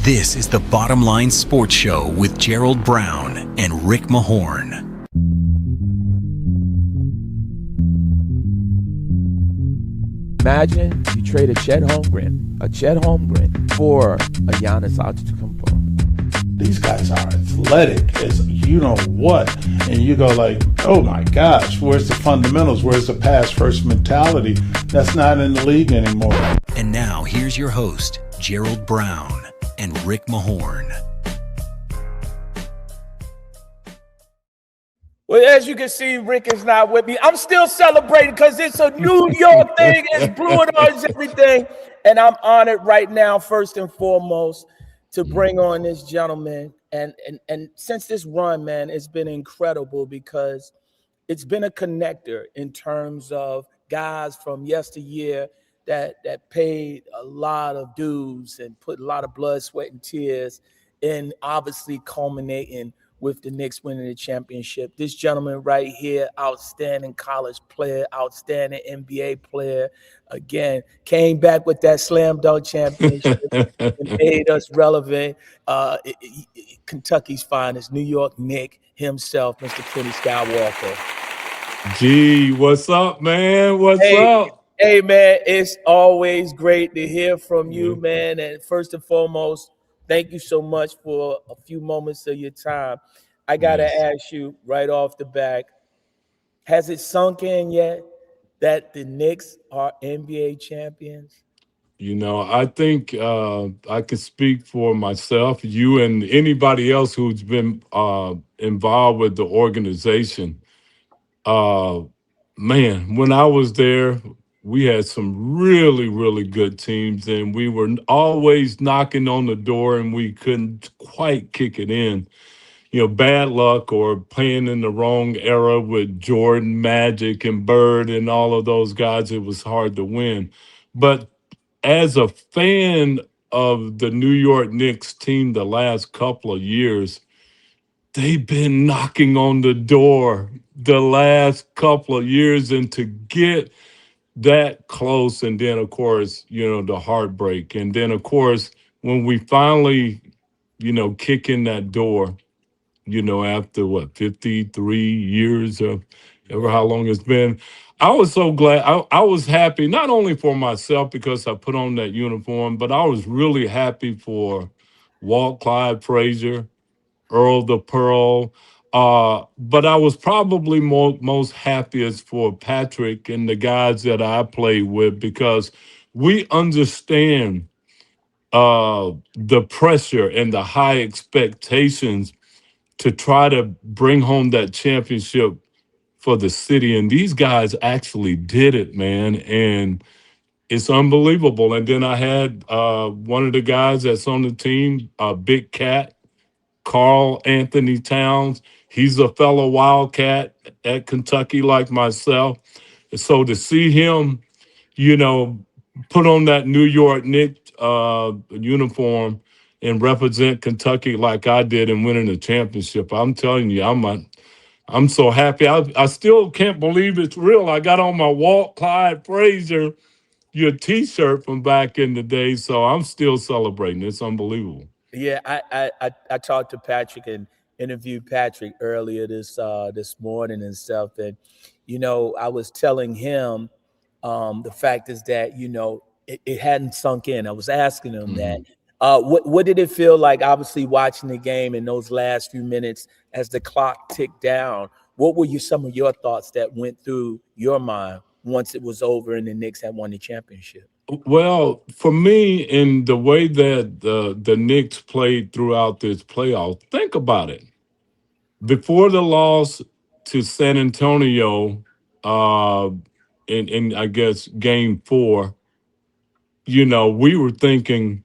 This is the Bottom Line Sports Show with Gerald Brown and Rick Mahorn. Imagine you trade a Chet Holmgren for a Giannis Antetokounmpo. These guys are athletic as you know what, and you go like, oh my gosh, where's the fundamentals? Where's the pass first mentality? That's not in the league anymore. And now here's your host, Gerald Brown and Rick Mahorn. Well, as you can see, Rick is not with me. I'm still celebrating because it's a New York thing. It's Blue and Orange, everything. And I'm honored right now, first and foremost, to bring on this gentleman. And since this run, man, it's been incredible because it's been a connector in terms of guys from yesteryear that paid a lot of dues and put a lot of blood, sweat, and tears in obviously culminating with the Knicks winning the championship. This gentleman right here, outstanding college player, outstanding NBA player, again, came back with that slam dunk championship and made us relevant. Kentucky's finest, New York Knick himself, Mr. Kenny Skywalker. Gee, what's up, man? What's up? Hey, man, it's always great to hear from you, man. And first and foremost, thank you so much for a few moments of your time. I got to ask you right off the back, has it sunk in yet that the Knicks are NBA champions? You know, I think I can speak for myself, you, and anybody else who's been involved with the organization. Man, when I was there, we had some really, really good teams, and we were always knocking on the door, and we couldn't quite kick it in. You know, bad luck or playing in the wrong era with Jordan, Magic, and Bird and all of those guys, it was hard to win. But as a fan of the New York Knicks team the last couple of years, they've been knocking on the door the last couple of years, and to get that close, and then of course, you know, the heartbreak, and then of course when we finally, you know, kick in that door, you know, after 53 years of ever how long it's been, I was so glad. I was happy not only for myself because I put on that uniform, but I was really happy for Walt Clyde Frazier, Earl the Pearl. But I was probably most happiest for Patrick and the guys that I played with, because we understand the pressure and the high expectations to try to bring home that championship for the city. And these guys actually did it, man. And it's unbelievable. And then I had one of the guys that's on the team, Big Cat, Carl Anthony Towns. He's a fellow Wildcat at Kentucky like myself. So to see him, you know, put on that New York Knicks uniform and represent Kentucky like I did and winning the championship, I'm telling you, I'm so happy. I still can't believe it's real. I got on my Walt Clyde Frazier, your T-shirt from back in the day, so I'm still celebrating. It's unbelievable. Yeah, I talked to Patrick and interviewed Patrick earlier this morning and stuff. And, you know, I was telling him the fact is that, you know, it hadn't sunk in. I was asking him that. What did it feel like, obviously, watching the game in those last few minutes as the clock ticked down? What were some of your thoughts that went through your mind once it was over and the Knicks had won the championship? Well, for me, in the way that the Knicks played throughout this playoff, think about it. Before the loss to San Antonio in I guess Game 4, you know, we were thinking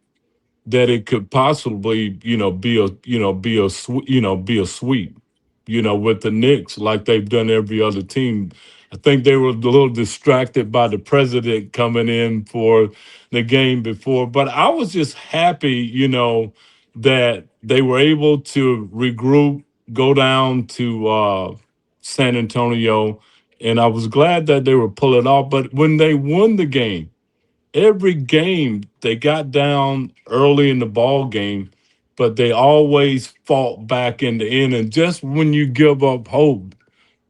that it could possibly, you know, be a sweep, you know, with the Knicks like they've done every other team. I think they were a little distracted by the president coming in for the game before, but I was just happy, you know, that they were able to regroup, go down to San Antonio, and I was glad that they were pulling off. But when they won the game, every game they got down early in the ball game, but they always fought back in the end. And just when you give up hope,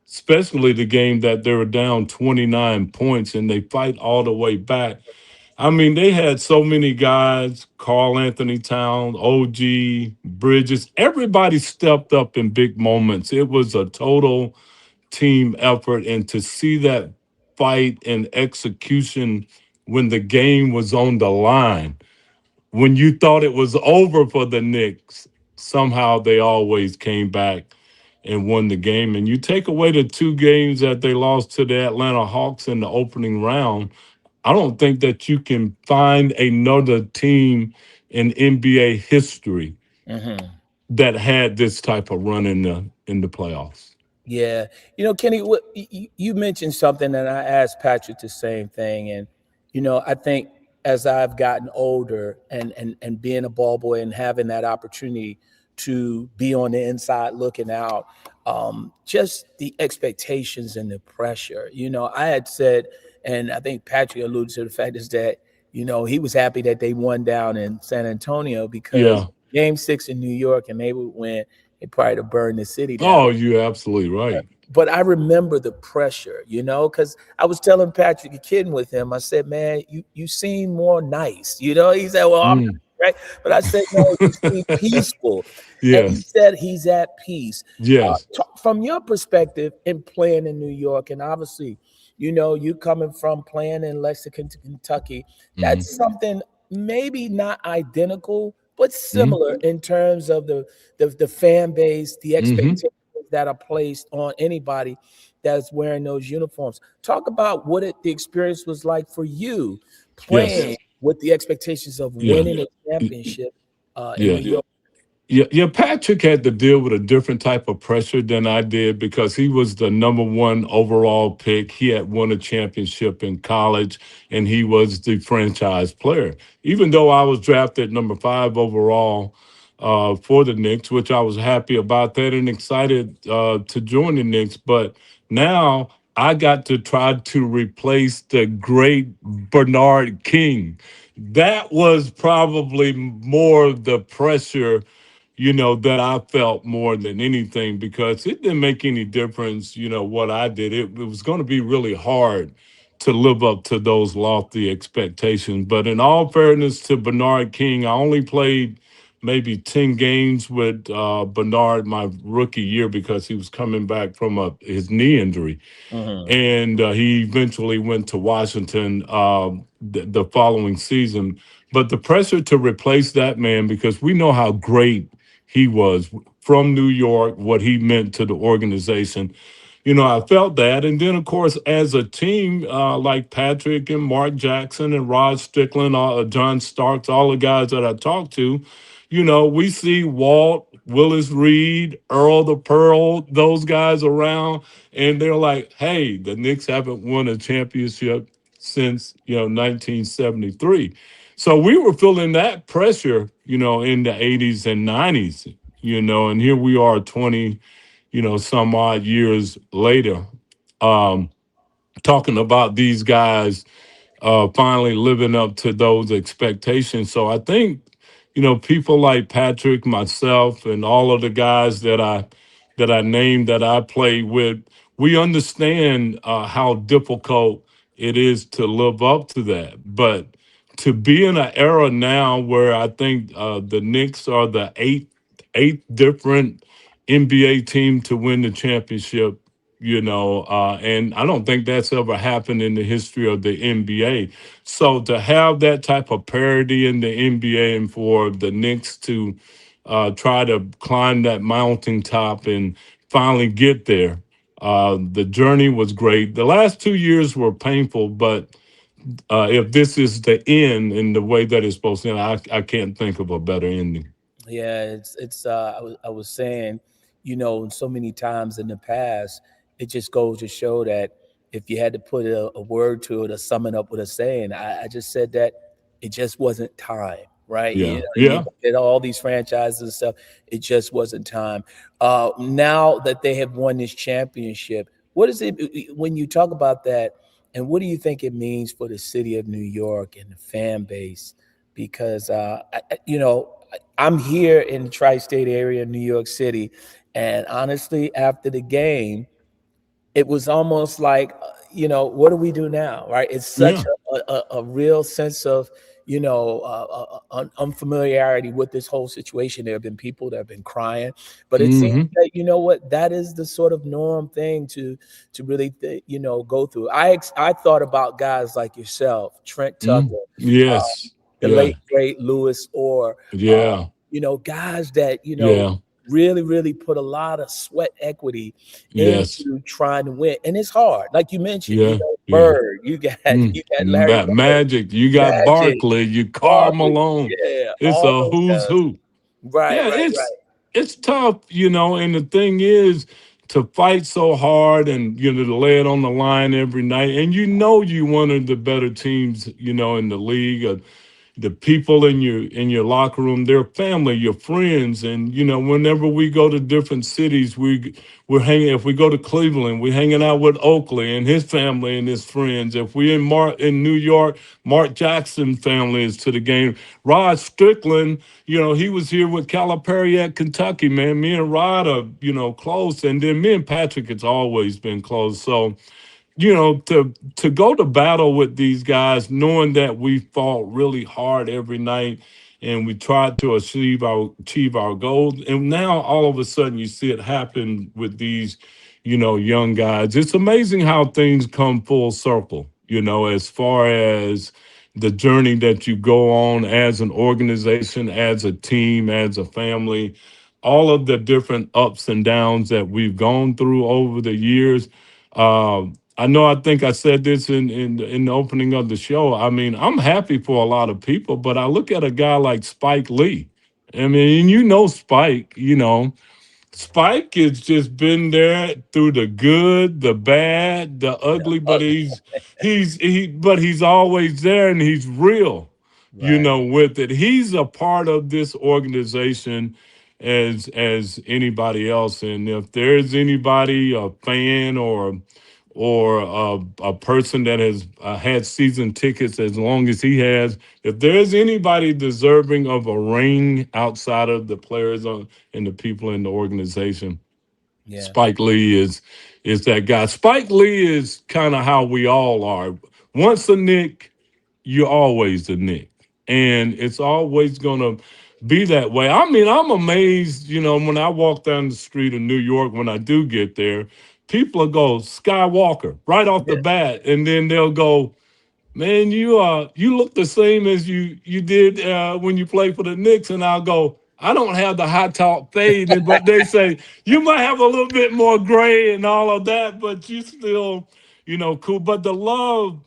especially the game that they were down 29 points and they fight all the way back. I mean, they had so many guys, Carl Anthony Towns, OG, Bridges, everybody stepped up in big moments. It was a total team effort. And to see that fight and execution when the game was on the line, when you thought it was over for the Knicks, somehow they always came back and won the game. And you take away the two games that they lost to the Atlanta Hawks in the opening round, I don't think that you can find another team in NBA history Mhm. that had this type of run in the playoffs. Yeah, Kenny, you mentioned something, and I asked Patrick the same thing, and I think as I've gotten older and being a ball boy and having that opportunity to be on the inside looking out, just the expectations and the pressure. I had said, and I think Patrick alluded to the fact is that he was happy that they won down in San Antonio because Yeah. Game 6 in New York and they would win. They probably to burn the city down. Oh, you're absolutely right. But I remember the pressure, because I was telling Patrick, kidding with him. I said, "Man, you seem more nice." He said, "Well, I'm Mm, not, right," but I said, "No, you seem peaceful." And he yes. said he's at peace. Yes. From your perspective in playing in New York, and obviously, you coming from playing in Lexington, Kentucky, Hmm. that's something maybe not identical, but Hmm. similar in terms of the fan base, the Hmm. expectations that are placed on anybody that's wearing those uniforms. Talk about what the experience was like for you playing Yes. with the expectations of Yeah. winning a championship in Yeah. New York. Yeah, yeah. Patrick had to deal with a different type of pressure than I did because he was the number one overall pick. He had won a championship in college, and he was the franchise player. Even though I was drafted number 5 overall for the Knicks, which I was happy about that and excited to join the Knicks. But now I got to try to replace the great Bernard King. That was probably more of the pressure, that I felt more than anything because it didn't make any difference, what I did. It was going to be really hard to live up to those lofty expectations. But in all fairness to Bernard King, I only played maybe 10 games with Bernard my rookie year because he was coming back from his knee injury. Mhm. And he eventually went to Washington the following season. But the pressure to replace that man, because we know how great he was from New York, what he meant to the organization. I felt that. And then, of course, as a team, like Patrick and Mark Jackson and Rod Strickland, John Starks, all the guys that I talked to, we see Walt, Willis Reed, Earl the Pearl, those guys around, and they're like, hey, the Knicks haven't won a championship since, 1973. So we were feeling that pressure, in the 80s and 90s, and here we are 20, some odd years later, um, talking about these guys finally living up to those expectations. So I think, people like Patrick, myself, and all of the guys that I named that I played with, we understand how difficult it is to live up to that. But to be in an era now where I think the Knicks are the eighth different NBA team to win the championship, and I don't think that's ever happened in the history of the NBA. So to have that type of parity in the NBA and for the Knicks to try to climb that mountaintop and finally get there, the journey was great. The last 2 years were painful, but if this is the end in the way that it's supposed to end, I can't think of a better ending. Yeah, it's I was saying, so many times in the past, it just goes to show that if you had to put a word to it or sum it up with a saying, I just said that it just wasn't time, right? Yeah, You yeah. look at all these franchises and stuff, it just wasn't time. Now that they have won this championship, what is it when you talk about that? And what do you think it means for the city of New York and the fan base? Because I'm here in the tri-state area, New York City, and honestly, after the game, it was almost like, what do we do now, right? It's such Yeah. a real sense of, unfamiliarity with this whole situation. There have been people that have been crying, but it seems Mm-hmm. that, that is the sort of norm thing to really, go through. I thought about guys like yourself, Trent Mm-hmm. Tucker, Yes. the Yeah. late great Lewis Orr, uh, Yeah. guys that Yeah. really really put a lot of sweat equity Yes. into trying to win, and it's hard. Like you mentioned, Yeah. Yeah. Bird, you got Mm. you got Larry Bird, Magic. You got Magic, Barkley. You Karl Barkley, Malone. yeah, It's all a those who's guys. who. Right, Yeah, right, it's tough, and the thing is to fight so hard and to lay it on the line every night. And you one of the better teams, in the league. The people in your locker room, their family, your friends, and whenever we go to different cities, we're hanging. If we go to Cleveland, we're hanging out with Oakley and his family and his friends. If we in New York, Mark Jackson family is to the game. Rod Strickland, he was here with Calipari at Kentucky. Man, me and Rod are close, and then me and Patrick, it's always been close. So to go to battle with these guys, knowing that we fought really hard every night and we tried to achieve our goals, and now all of a sudden you see it happen with these, young guys. It's amazing how things come full circle. As far as the journey that you go on as an organization, as a team, as a family, all of the different ups and downs that we've gone through over the years. I know. I think I said this in the opening of the show. I mean, I'm happy for a lot of people, but I look at a guy like Spike Lee. I mean, Spike. Spike has just been there through the good, the bad, the ugly, but he's always there and he's real, right. with it. He's a part of this organization as anybody else. And if there's anybody, a fan or a person that has had season tickets as long as he has, if there's anybody deserving of a ring outside of the players and the people in the organization, Yeah, Spike Lee is that guy. Spike Lee is kind of how we all are. Once a Knick, you're always a Knick. And it's always gonna be that way. I mean, I'm amazed, when I walk down the street in New York, when I do get there, people will go Skywalker right off the yeah. bat, and then they'll go, man, you look the same as you did when you played for the Knicks. And I'll go, I don't have the high top fade, but they say you might have a little bit more gray and all of that, but you still, cool. But the love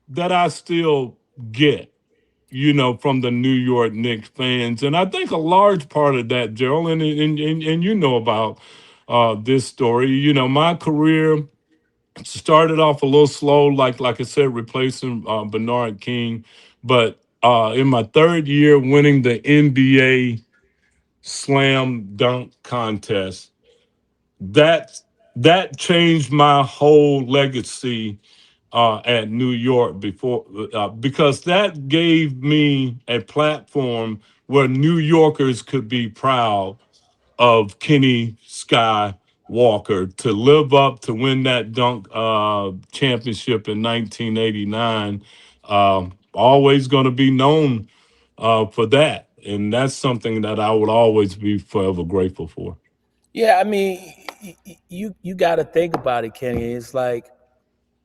that I still get, from the New York Knicks fans, and I think a large part of that, Gerald, and you know about this story. My career started off a little slow, like I said, replacing Bernard King, but in my third year, winning the NBA slam dunk contest, that that changed my whole legacy at New York because that gave me a platform where New Yorkers could be proud of Kenny Skywalker to live up to win that dunk championship in 1989. Always going to be known for that, and that's something that I would always be forever grateful for. Yeah, I mean, you got to think about it, Kenny. It's like,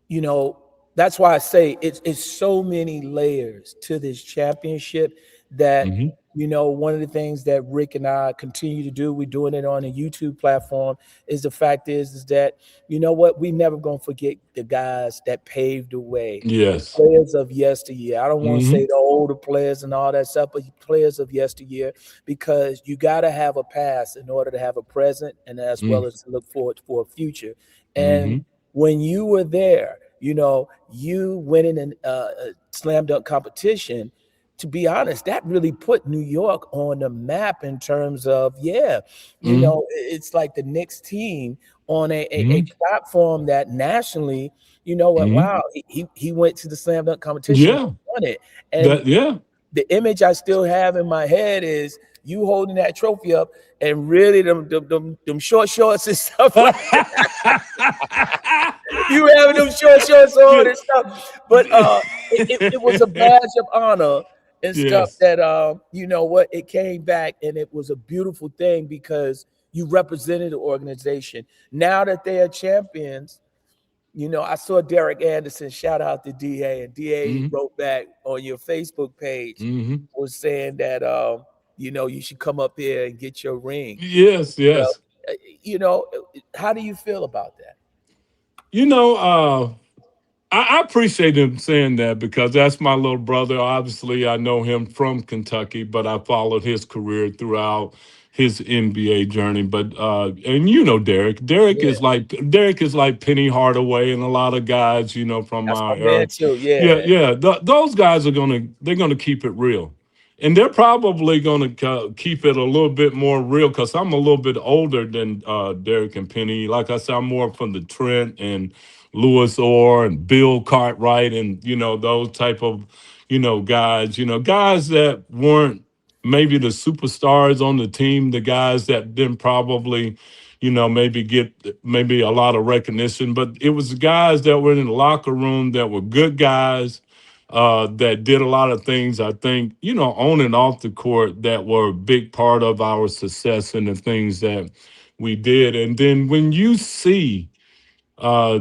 you know, that's why I say it's so many layers to this championship that, Hmm. one of the things that Rick and I continue to do, we're doing it on a YouTube platform, is the fact is that, what, we never gonna forget the guys that paved the way, the Yes. players of yesteryear. I don't want to Hmm. say the older players and all that stuff, but players of yesteryear, because you got to have a past in order to have a present and as well as to look forward for a future. And Mm-hmm. when you were there, you winning a slam dunk competition, to be honest, that really put New York on the map in terms of, yeah, Mm-hmm. it's like the Knicks team on a Mm-hmm. platform that nationally, you know what, Mm-hmm. wow, he went to the slam dunk competition and Yeah. won it. And That. Yeah. the image I still have in my head is you holding that trophy up and really them short shorts and stuff like you having them short shorts on Good. and stuff. But it was a badge of honor and stuff Yes. that you know what, it came back and it was a beautiful thing because you represented the organization. Now that they are champions, I saw Derek Anderson, shout out to DA, and DA Mm-hmm. wrote back on your Facebook page, Mm-hmm. was saying that you should come up here and get your ring. Yes. Well, Yes. uh, you know, how do you feel about that? You know, I appreciate him saying that because that's my little brother. Obviously, I know him from Kentucky, but I followed his career throughout his NBA journey. But and you know Derek. Yeah, Derek is like Penny Hardaway and a lot of guys, from that's my our man era. too. Yeah, Yeah, yeah. Those guys they're gonna keep it real. And they're probably going to keep it a little bit more real because I'm a little bit older than Derek and Penny. Like I said, I'm more from the Trent and Lewis Orr and Bill Cartwright and those type of guys. Guys that weren't maybe the superstars on the team. The guys that didn't probably maybe get maybe a lot of recognition, but it was guys that were in the locker room that were good guys that did a lot of things, I think, on and off the court that were a big part of our success and the things that we did. And then when you see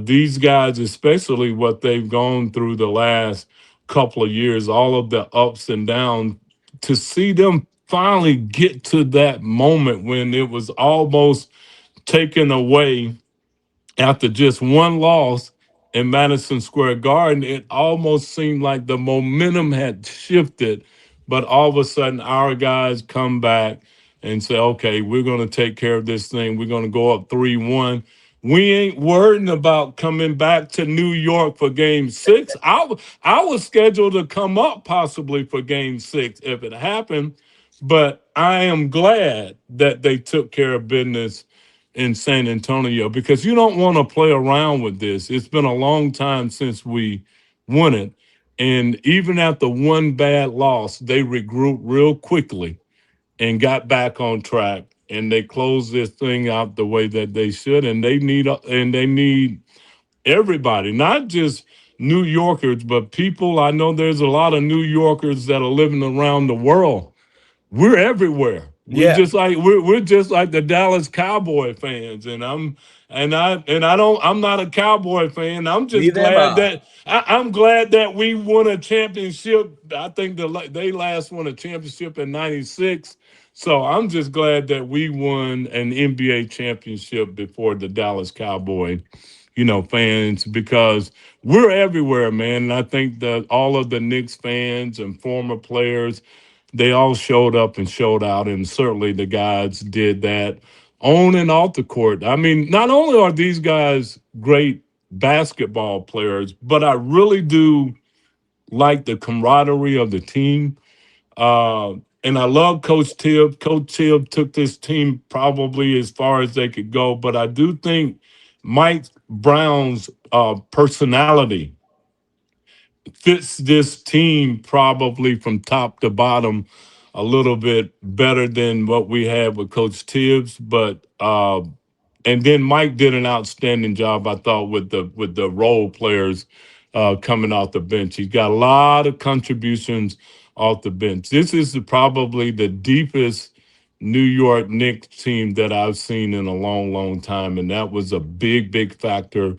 these guys, especially what they've gone through the last couple of years, all of the ups and downs, to see them finally get to that moment when it was almost taken away after just one loss in Madison Square Garden, it almost seemed like the momentum had shifted. But all of a sudden, our guys come back and say, okay, we're going to take care of this thing. We're going to go up 3-1. We ain't worrying about coming back to New York for game six. I was scheduled to come up possibly for game six if it happened. But I am glad that they took care of business in San Antonio because you don't want to play around with this. It's been a long time since we won it. And even after one bad loss, they regrouped real quickly and got back on track. And they closed this thing out the way that they should. And they need everybody, not just New Yorkers, but people. I know there's a lot of New Yorkers that are living around the world. We're everywhere. yeah. We're just like the Dallas Cowboy fans, and I'm not a Cowboy fan. I'm just Neither am glad I. that I'm glad that we won a championship. I think they last won a championship in '96. So I'm just glad that we won an NBA championship before the Dallas Cowboy, fans, because we're everywhere, man. And I think that all of the Knicks fans and former players, they all showed up and showed out, and certainly the guys did that on and off the court. I mean, not only are these guys great basketball players, but I really do like the camaraderie of the team. And I love Coach Tibb. Coach Tibb took this team probably as far as they could go, but I do think Mike Brown's personality fits this team probably from top to bottom a little bit better than what we had with Coach Tibbs. But and then Mike did an outstanding job, I thought, with the role players coming off the bench. He's got a lot of contributions off the bench. This is probably the deepest New York Knicks team that I've seen in a long, long time, and that was a big, big factor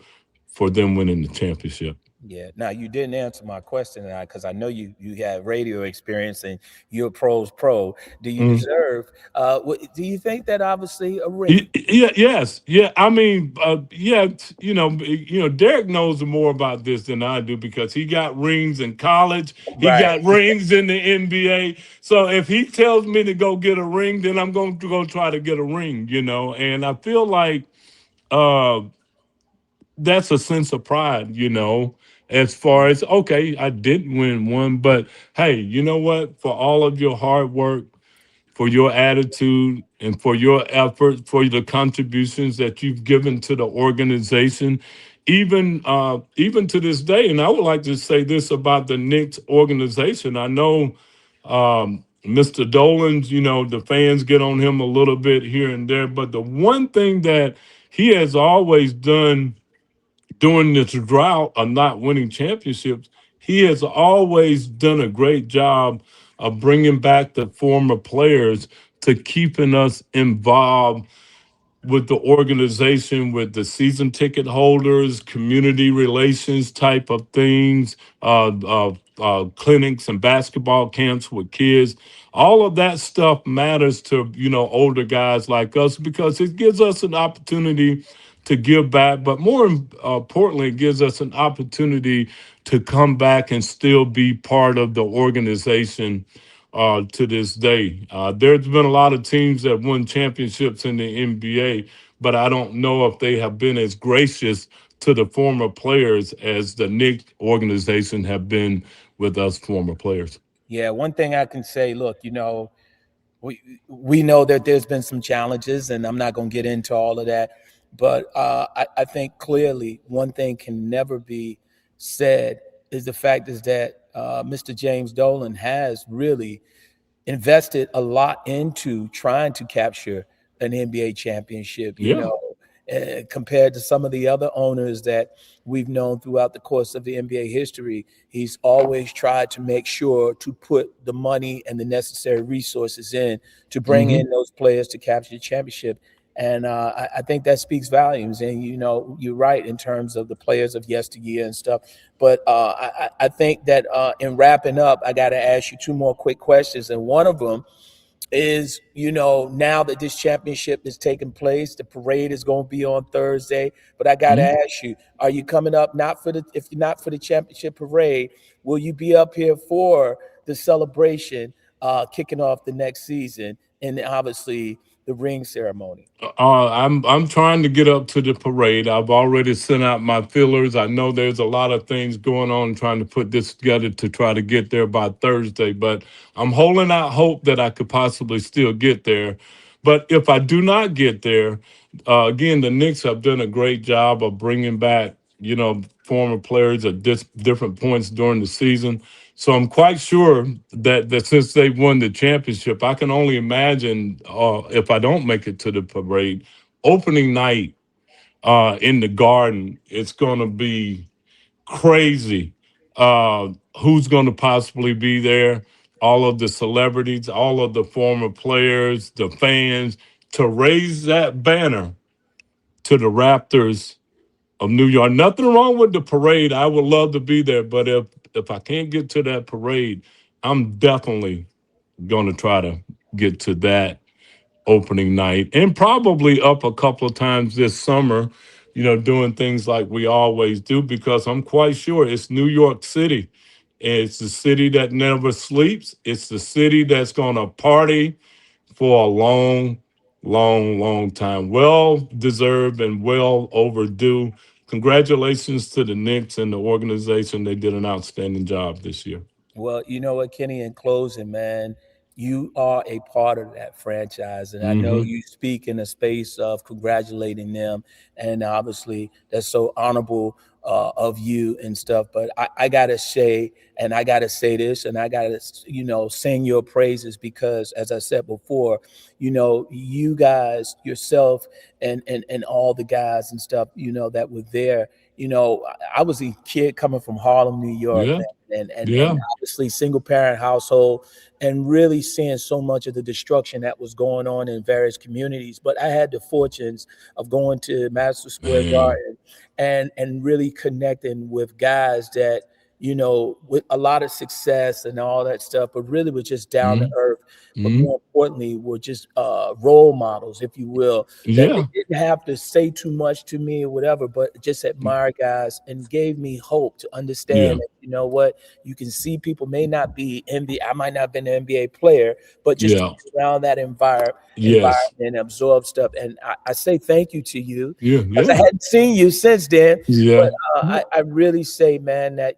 for them winning the championship. Yeah. Now you didn't answer my question, and because I know you have radio experience and you're a pro's pro. Do you deserve? Do you think that obviously a ring? Yeah, yes, yeah. I mean, yeah. Derek knows more about this than I do because he got rings in college. He Right. got rings in the NBA. So if he tells me to go get a ring, then I'm going to go try to get a ring. And I feel like uh, that's a sense of pride. as far as, okay, I didn't win one, but hey, you know what? For all of your hard work, for your attitude, and for your effort, for the contributions that you've given to the organization, even to this day. And I would like to say this about the Knicks organization. I know Mr. Dolan's, the fans get on him a little bit here and there, but the one thing that he has always done during this drought of not winning championships, he has always done a great job of bringing back the former players to keeping us involved with the organization, with the season ticket holders, community relations type of things, clinics and basketball camps with kids. All of that stuff matters to older guys like us because it gives us an opportunity to give back, but more importantly, it gives us an opportunity to come back and still be part of the organization to this day. There's been a lot of teams that won championships in the NBA, but I don't know if they have been as gracious to the former players as the Knick organization have been with us former players. Yeah, one thing I can say, look, we know that there's been some challenges, and I'm not going to get into all of that. But I think clearly one thing can never be said is the fact is that Mr. James Dolan has really invested a lot into trying to capture an NBA championship, Yeah. compared to some of the other owners that we've known throughout the course of the NBA history. He's always tried to make sure to put the money and the necessary resources in to bring Hmm. in those players to capture the championship. And I think that speaks volumes. And, you're right in terms of the players of yesteryear and stuff. But I think that in wrapping up, I got to ask you two more quick questions. And one of them is, now that this championship is taking place, the parade is going to be on Thursday. But I got to ask you, are you coming up if you're not for the championship parade, will you be up here for the celebration kicking off the next season and obviously the ring ceremony? I'm trying to get up to the parade. I've already sent out my fillers. I know there's a lot of things going on trying to put this together to try to get there by Thursday, but I'm holding out hope that I could possibly still get there. But if I do not get there, again, the Knicks have done a great job of bringing back, former players at different points during the season. So I'm quite sure that since they won the championship, I can only imagine if I don't make it to the parade, opening night in the Garden, it's going to be crazy. Who's going to possibly be there? All of the celebrities, all of the former players, the fans, to raise that banner to the Raptors of New York. Nothing wrong with the parade. I would love to be there, but if I can't get to that parade, I'm definitely going to try to get to that opening night and probably up a couple of times this summer, doing things like we always do because I'm quite sure it's New York City. It's the city that never sleeps. It's the city that's going to party for a long, long, long time. Well deserved and well overdue. Congratulations to the Knicks and the organization. They did an outstanding job this year. Well, you know what, Kenny, in closing, man, you are a part of that franchise. And I know Hmm. you speak in a space of congratulating them. And obviously, that's so honorable of you and stuff. But I got to say, and I got to say this, and I got to, sing your praises because, as I said before, you guys, yourself, and all the guys and stuff, that were there. I was a kid coming from Harlem, New York, Yeah, man, and yeah. obviously single parent household, and really seeing so much of the destruction that was going on in various communities. But I had the fortunes of going to Madison Square Man. Garden and really connecting with guys that with a lot of success and all that stuff, but really we're just down to Mhm. earth. But Mhm. more importantly, we're just role models, if you will, that they Yeah. didn't have to say too much to me or whatever, but just admire guys and gave me hope to Yeah. understand that, you know what, you can see people may not be NBA. I might not have been an NBA player, but just to Yeah. be around that Yes. environment and absorb stuff. And I say thank you to you Yeah. because I Yeah. hadn't seen you since then. But Yeah. I really say, man, that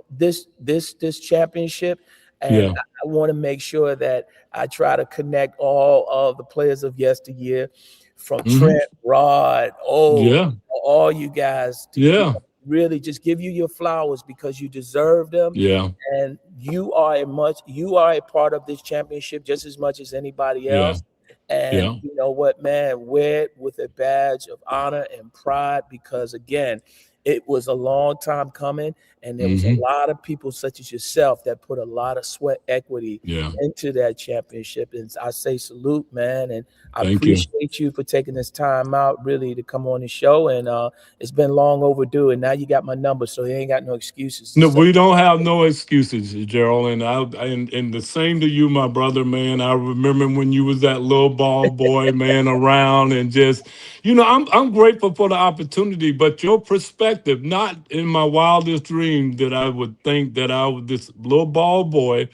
this championship, and Yeah. I want to make sure that I try to connect all of the players of yesteryear, from Mhm. Trent, Rod, Yeah. all you guys, to Yeah. really just give you your flowers because you deserve them, Yeah. and you are a part of this championship just as much as anybody Yeah. else. And Yeah. you know what, man, wear it with a badge of honor and pride, because again, it was a long time coming, and there was a Mhm. lot of people such as yourself that put a lot of sweat equity Yeah. into that championship. And I say salute, man, and I Thank you. appreciate you for taking this time out really to come on the show. And it's been long overdue, and now you got my number, so you ain't got no excuses to No, say. we don't have no excuses, Gerald. And the same to you, my brother, man. I remember when you was that little ball boy, man, around and just, I'm grateful for the opportunity, but your perspective, not in my wildest dream that I would think that I was this little ball boy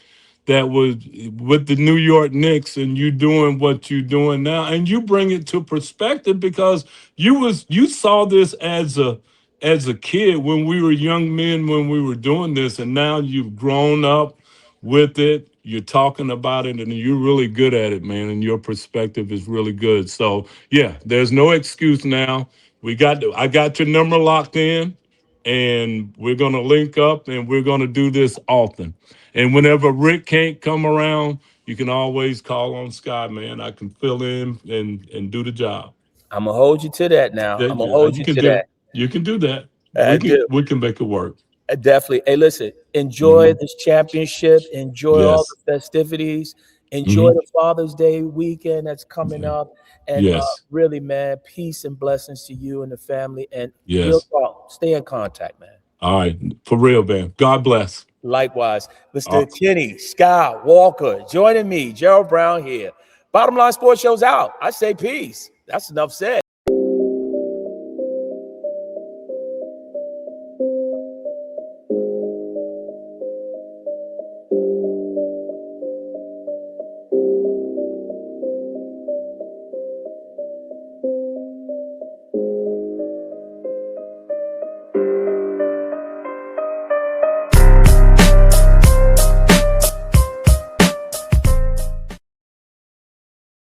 that was with the New York Knicks, and you doing what you doing now, and you bring it to perspective because you saw this as a kid when we were young men when we were doing this, and now you've grown up with it. You're talking about it, and you're really good at it, man. And your perspective is really good. So yeah, there's no excuse now. I got your number locked in, and we're gonna link up, and we're gonna do this often. And whenever Rick can't come around, you can always call on Sky, man. I can fill in and do the job. I'm gonna hold you to that now. Yeah, I'm gonna hold you you can to do that. you can do that. I do. We can make it work. Definitely. Hey, listen, enjoy Hmm. this championship, enjoy all Yes. the festivities, enjoy Hmm. the Father's Day weekend that's coming Yeah. up. And Yes. really, man, peace and blessings to you and the family. And we'll Yes. talk. Stay in contact, man. All right. For real, man. God bless. Likewise, Uh, Mr. Kenny Scott Walker joining me, Gerald Brown here. Bottom Line Sports Show's out. I say peace. That's enough said.